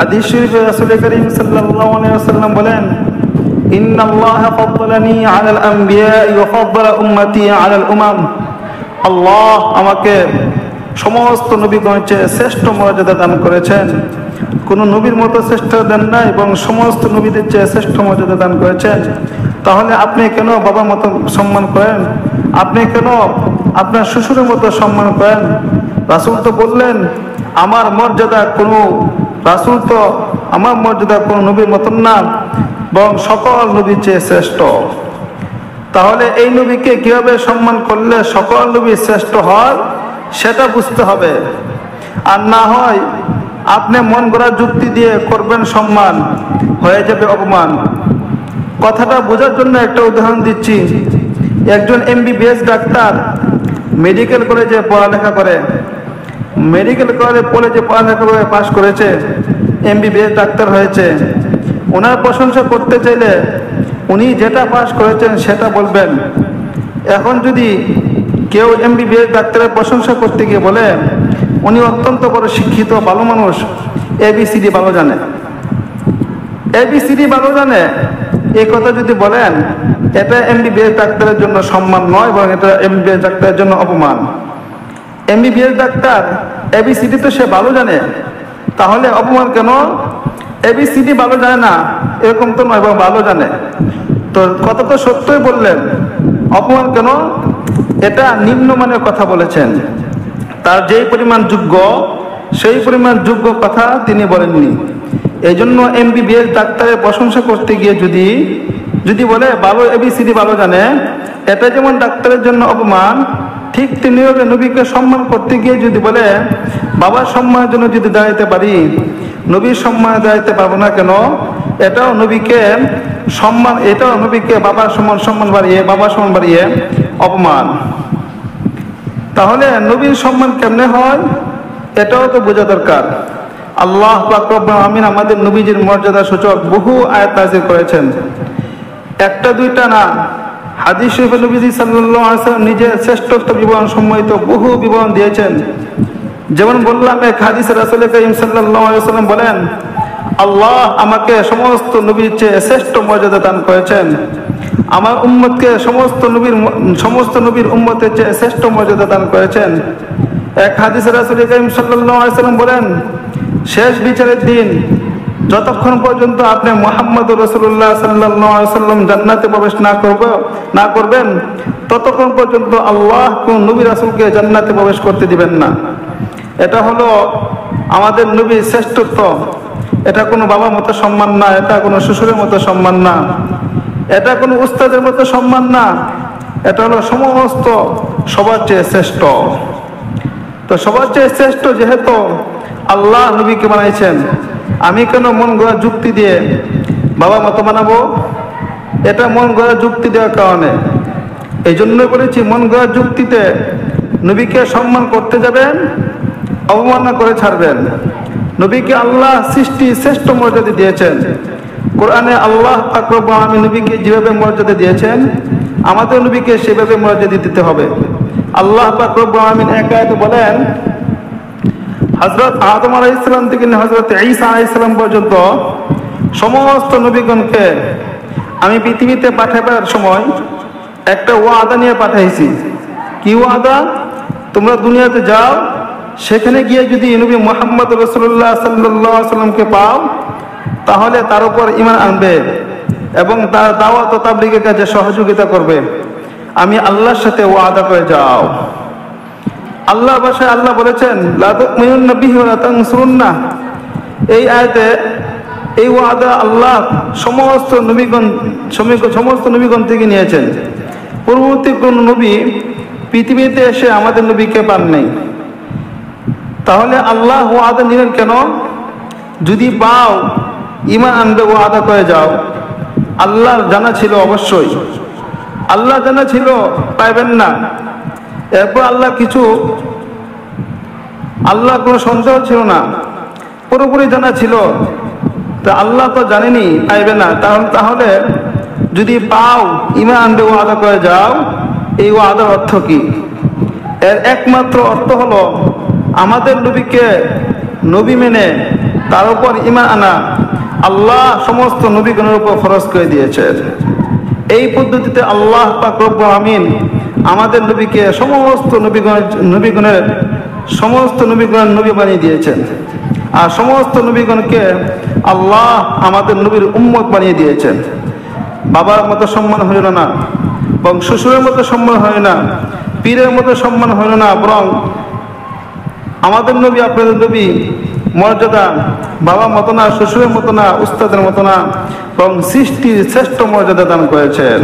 হাদিস শরীফে রাসূল করিম সাল্লাল্লাহু আলাইহি ওয়াসাল্লাম বলেন, ইন্নাল্লাহা ফাদ্দালানি আলাল আমবিয়া ওয়া ফাদ্দালা উম্মতি আলাল উমাম। আল্লাহ আমাকে সমস্ত নবীগণের চেয়ে শ্রেষ্ঠ মর্যাদা দান করেছেন। কোন নবীর মতো শ্রেষ্ঠ দেন নাই এবং সমস্ত নবীদের চেয়ে শ্রেষ্ঠ মর্যাদা দান করেছেন। তাহলে আপনি কেন বাবার মতো সম্মান করেন? আপনি কেন আপনার শ্বশুরের মতো সম্মান করেন? রাসূল তো বললেন, আমার মর্যাদা কোনো রাসূল তো আমার মর্যাদা কোনো নবীর মতন না, বরং সকল নবীর চেয়ে শ্রেষ্ঠ। তাহলে এই নবীকে কিভাবে সম্মান করলে সকল নবী শ্রেষ্ঠ হয় সেটা বুঝতে হবে। আর না হয় আপনি মন গড়া যুক্তি দিয়ে করবেন সম্মান, হয়ে যাবে অপমান। কথাটা বোঝার জন্য একটা উদাহরণ দিচ্ছি। একজন MBBS ডাক্তার মেডিকেল কলেজে পড়ালেখা করে, মেডিকেল কলেজে পড়ালেখা করে পাশ করেছে, MBBS ডাক্তার হয়েছে। ওনার প্রশংসা করতে চাইলে উনি যেটা পাশ করেছেন সেটা বলবেন। এখন যদি কেউ MBBS ডাক্তারের প্রশংসা করতে গিয়ে বলে উনি অত্যন্ত বড় শিক্ষিত ভালো মানুষ, ABCD ভালো জানে, ABCD ভালো জানে, এই কথা যদি বলেন, এটা MBBS ডাক্তারের জন্য সম্মান নয়, বরং এটা MBBS ডাক্তারের জন্য অপমান। MBBS ডাক্তার ABCD তো সে ভালো জানে, তাহলে অপমান কেন? ABCD ভালো জানে না এরকম তো নয়, বরং ভালো জানে। তো কথা তো সত্যই বললেন, অপমান কেন? এটা নিম্নমানের কথা বলেছেন। তার যেই পরিমাণ যোগ্য সেই পরিমাণ যোগ্য কথা তিনি বলেননি। এই জন্য MBBS ডাক্তারের প্রশংসা করতে গিয়ে যদি বলে ভালো ABCD ভালো জানে, এটা যেমন ডাক্তারের জন্য অপমান, ঠিক তেমনিভাবে নবীকে সম্মান করতে গিয়ে যদি বলে বাবার সম্মানের জন্য যদি দাঁড়াইতে পারি, নবীর সম্মানে দাঁড়াইতে পারবো না কেন, এটাও নবীকে সম্মান, এটাও নবীকে বাবার সম্মান বাড়িয়ে অপমান। তাহলে নবীর সম্মান কেমনে হয় এটাও তো বোঝা দরকার। আল্লাহ পাক রব্বুল আমিন আমাদের নবীজির মর্যাদা সূচক বহু আয়াত নাযিল করেছেন, একটা দুইটা না। হাদিস শরীফে নবীজি সাল্লাল্লাহু আলাইহি ওয়াসাল্লাম নিজের শ্রেষ্ঠত্ব বিবরণ সম্বলিত বহু বিবরণ দিয়েছেন। যেমন বললাম, এক হাদিসে রাসূল করিম সাল্লাল্লাহু আলাইহি ওয়াসাল্লাম বলেন, আল্লাহ আমাকে সমস্ত নবীর চেয়ে শ্রেষ্ঠ মর্যাদা দান করেছেন। আমার উম্মতকে সমস্ত নবীর উম্মতের চেয়ে শ্রেষ্ঠ মর্যাদা দান করেছেন। এক হাদিসে রাসূল করিম সাল্লাল্লাহু আলাইহি ওয়াসাল্লাম বলেন, শেষ বিচারের দিন যতক্ষণ পর্যন্ত আপনি মুহাম্মদুর রাসূলুল্লাহ সাল্লাল্লাহু আলাইহি ওয়াসাল্লাম জান্নাতে প্রবেশ না করবেন, ততক্ষণ পর্যন্ত আল্লাহ কোন নবী রাসূলকে জান্নাতে প্রবেশ করতে দিবেন না। এটা হলো আমাদের নবীর শ্রেষ্ঠত্ব। এটা কোনো বাবার মতো সম্মান না, এটা কোনো শ্বশুরের মতো সম্মান না, এটা কোনো উস্তাদের মতো সম্মান না, এটা হলো সমস্ত সবার চেয়ে শ্রেষ্ঠ। তো সবার চেয়ে শ্রেষ্ঠ যেহেতু আল্লাহ নবীকে বানাইছেন, আমি কেন মন গড়া যুক্তি দিয়ে বাবা মতো বানাবো? এটা মন গড়া যুক্তি দেওয়ার কারণে। এই জন্য বলেছি, মন গড়া যুক্তিতে নবীকে সম্মান করতে যাবেন, অবমাননা করে ছাড়বেন। নবীকে আল্লাহ সৃষ্টি শ্রেষ্ঠ মর্যাদা দিয়েছেন। কোরআনে আল্লাহ পাক রব্বুল আমিন নবীকে যেভাবে মর্যাদা দিয়েছেন, আমাদের নবীকে সেভাবে মর্যাদা দিতে হবে। আল্লাহ পাক রব্বুল আমিন এক আয়াতে বলেন, হযরত আদম আলাইহিস সালাম থেকে হযরত ঈসা আলাইহিস সালাম পর্যন্ত সমস্ত নবীগণকে আমি পৃথিবীতে পাঠাবার সময় একটা ওয়াদা নিয়ে পাঠাইছি। কি ওয়াদা? তোমরা দুনিয়াতে যাও, সেখানে গিয়ে যদি নবী মুহাম্মদ রাসূলুল্লাহ সাল্লাল্লাহু আলাইহি ওয়াসাল্লামকে পাও, তাহলে তার উপর ঈমান আনবে এবং তার দাওয়াত ও তাবলীগের কাজে সহযোগিতা করবে। আমি আল্লাহর সাথে ওয়াদা করে যাও। আল্লাহ ভাষায় আল্লাহ বলেছেন, লা তুমিনুন্না বিহি ওয়া লা তানসুরুন্না। এই আয়াতে এই ওয়াদা আল্লাহ সমস্ত নবীগণ থেকে নিয়েছেন। পূর্ববর্তী কোন নবী পৃথিবীতে এসে আমাদের নবীকে পান নাই। তাহলে আল্লাহ ওয়াদা নিলেন কেন? যদি পাও, ঈমান আনবে, ওয়াদা করে যাও। আল্লাহর জানা ছিল, অবশ্যই আল্লাহ জানা ছিল পাইবেন না। এরপর আল্লাহ কোনো সন্দেহ ছিল না, পুরোপুরি জানা ছিল। তো আল্লাহ তো জানেনি পাইবে না, তাহলে যদি পাও, ঈমান আনবে, ওয়াদা করে যাও, এই ওয়াদার অর্থ কি? এর একমাত্র অর্থ হলো আমাদের নবীকে নবী মেনে তার উপর ঈমান আনা আল্লাহ সমস্ত নবীগণের উপর ফরজ করে দিয়েছেন। এই পদ্ধতিতে আল্লাহ পাক রব্বুল আমিন আমাদের নবীকে সমস্ত নবীগণের নবী বানিয়ে দিয়েছেন। আর সমস্ত নবীগণকে আল্লাহ আমাদের নবীর উম্মত বানিয়ে দিয়েছেন। বাবার মতো সম্মান হইল না, এবং শ্বশুরের মতো সম্মান হয় না, পীরের মতো সম্মান হইল না, বরং আমাদের নবী আপনাদের নবী মর্যাদা বাবার মতো না, শ্বশুরের মতো না, উস্তাদের মতো না, এবং সৃষ্টির শ্রেষ্ঠ মর্যাদা দান করেছেন।